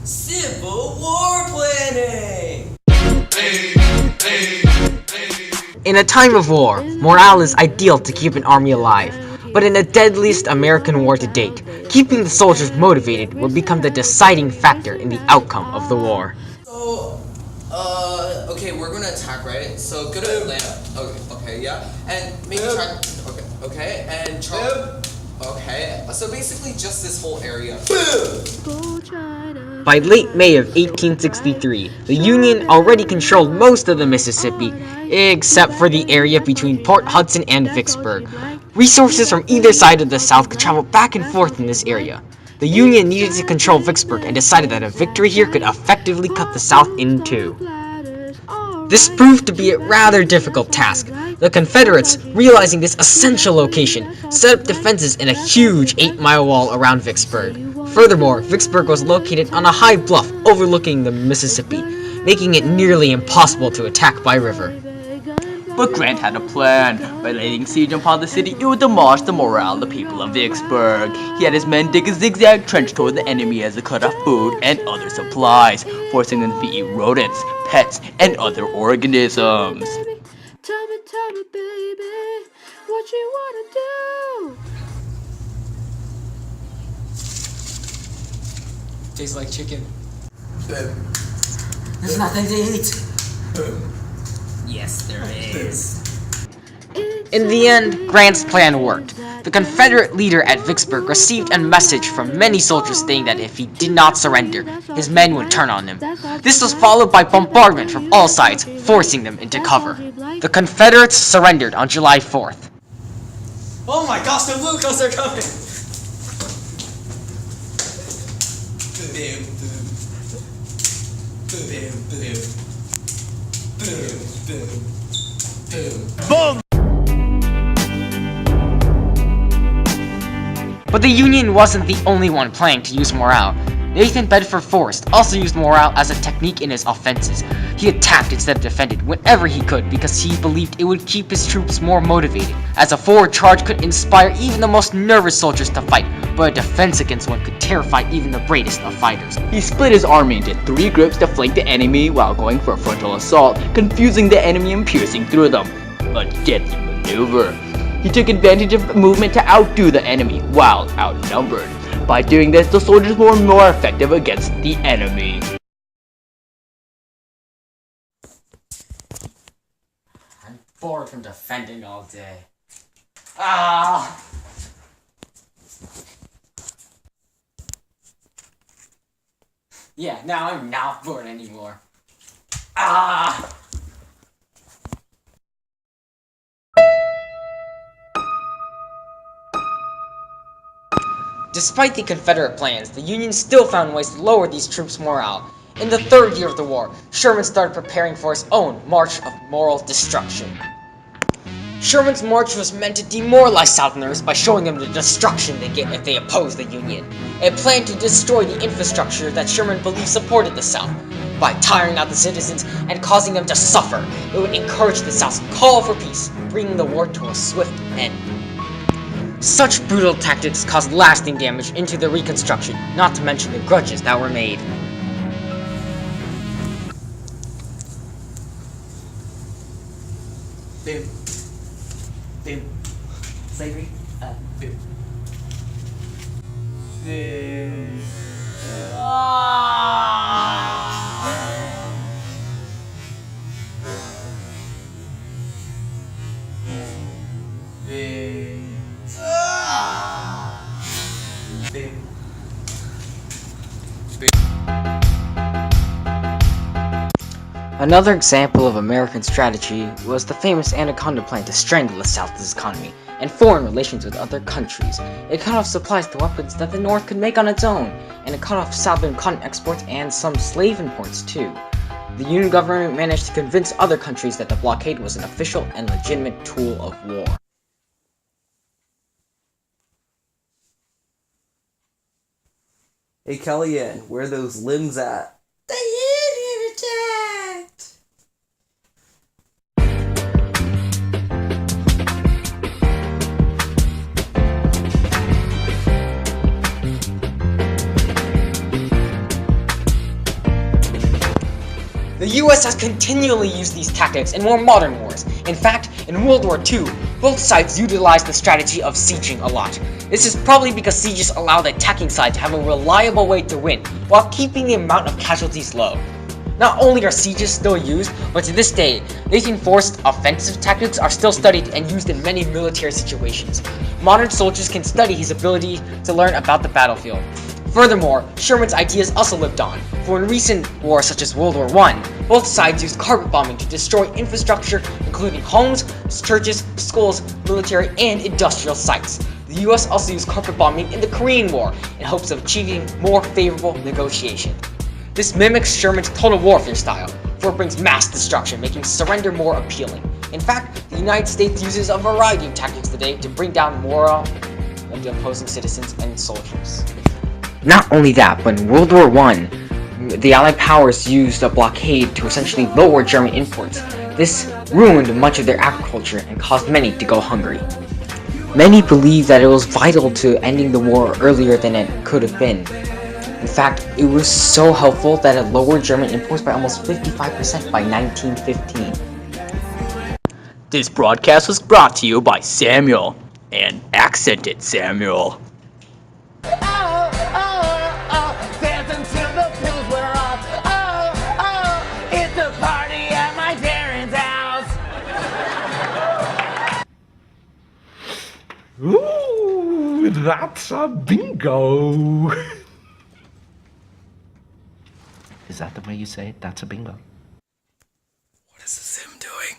Civil War planning! In a time of war, morale is ideal to keep an army alive. But in the deadliest American war to date, keeping the soldiers motivated will become the deciding factor in the outcome of the war. So, okay, we're gonna attack, right? So go to Atlanta. Okay, yeah. And maybe try, okay, and Charles. Okay, so basically just this whole area. By late May of 1863, the Union already controlled most of the Mississippi, except for the area between Port Hudson and Vicksburg. Resources from either side of the South could travel back and forth in this area. The Union needed to control Vicksburg and decided that a victory here could effectively cut the South in two. This proved to be a rather difficult task. The Confederates, realizing this essential location, set up defenses in a huge 8-mile wall around Vicksburg. Furthermore, Vicksburg was located on a high bluff overlooking the Mississippi, making it nearly impossible to attack by river. But Grant had a plan. By laying siege upon the city, it would demolish the morale of the people of Vicksburg. He had his men dig a zigzag trench toward the enemy as a cut off food and other supplies, forcing them to eat rodents, pets, and other organisms. Tell me, baby, what you wanna do? Tastes like chicken. There's nothing to eat. Yes, there is. In the end, Grant's plan worked. The Confederate leader at Vicksburg received a message from many soldiers stating that if he did not surrender, his men would turn on him. This was followed by bombardment from all sides, forcing them into cover. The Confederates surrendered on July 4th. Oh my gosh, the blue coats are coming! Boom! But the Union wasn't the only one planning to use morale. Nathan Bedford Forrest also used morale as a technique in his offenses. He attacked instead of defended whenever he could because he believed it would keep his troops more motivated, as a forward charge could inspire even the most nervous soldiers to fight, but a defense against one could terrify even the bravest of fighters. He split his army into 3 groups to flank the enemy while going for a frontal assault, confusing the enemy and piercing through them. A deadly maneuver. He took advantage of movement to outdo the enemy while outnumbered. By doing this, the soldiers were more effective against the enemy. I'm bored from defending all day. Ah! Yeah, now I'm not bored anymore. Ah! Despite the Confederate plans, the Union still found ways to lower these troops' morale. In the 3rd year of the war, Sherman started preparing for his own march of moral destruction. Sherman's march was meant to demoralize Southerners by showing them the destruction they get if they oppose the Union. It planned to destroy the infrastructure that Sherman believed supported the South. By tiring out the citizens and causing them to suffer, it would encourage the South's call for peace, bringing the war to a swift end. Such brutal tactics caused lasting damage into the Reconstruction, not to mention the grudges that were made. Boom. Boom. Slavery. Boom. Boom. Another example of American strategy was the famous Anaconda Plan to strangle the South's economy and foreign relations with other countries. It cut off supplies to weapons that the North could make on its own, and it cut off Southern cotton exports and some slave imports too. The Union government managed to convince other countries that the blockade was an official and legitimate tool of war. Hey Kellyanne, where are those limbs at? The Union attacked! The US has continually used these tactics in more modern wars. In fact, in World War II, both sides utilized the strategy of sieging a lot. This is probably because sieges allow the attacking side to have a reliable way to win, while keeping the amount of casualties low. Not only are sieges still used, but to this day, these enforced offensive tactics are still studied and used in many military situations. Modern soldiers can study his ability to learn about the battlefield. Furthermore, Sherman's ideas also lived on, for in recent wars such as World War I, both sides used carpet bombing to destroy infrastructure including homes, churches, schools, military, and industrial sites. The US also used carpet bombing in the Korean War in hopes of achieving more favorable negotiation. This mimics Sherman's total warfare style, for it brings mass destruction, making surrender more appealing. In fact, the United States uses a variety of tactics today to bring down morale of the opposing citizens and soldiers. Not only that, but in World War I, the Allied powers used a blockade to essentially lower German imports. This ruined much of their agriculture and caused many to go hungry. Many believe that it was vital to ending the war earlier than it could have been. In fact, it was so helpful that it lowered German imports by almost 55% by 1915. This broadcast was brought to you by Samuel and Accented Samuel. Ooh, that's a bingo. Is that the way you say it? That's a bingo. What is the sim doing?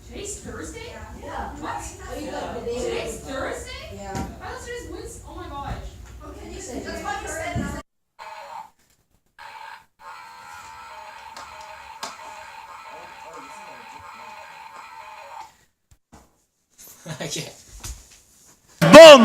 Today's Thursday? Yeah. What? Today's Thursday? Yeah. I thought today's Wednesday. Oh my gosh. What can you say? That's why you said it. Okay.